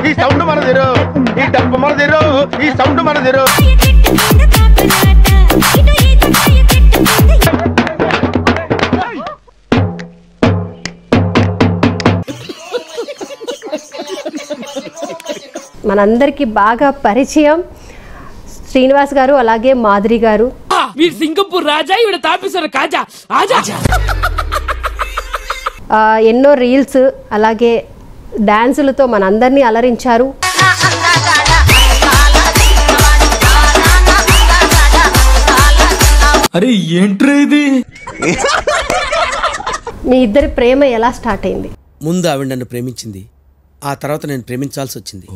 ఈ సౌండ్ మనదిరు, ఈ డప్పు మనదిరు, ఈ సౌండ్ మనదిరు. మనందరికి బాగా పరిచయం శ్రీనివాస్ గారు, అలాగే మాధురి గారు. మీరు సింగపూర్ రాజా, ఇవిడ తాపేశ్వర కాజా. ఆజా ఎన్నో రీల్స్ అలాగే డాన్సులతో మనందరినీ అలరించారు. అరే ఏంట్రా ఇది? మీ ఇద్దరి ప్రేమ ఎలా స్టార్ట్ అయింది? ముందు ఆవిడ నన్ను ప్రేమించింది, ఆ తర్వాత నేను ప్రేమించాల్సి వచ్చింది.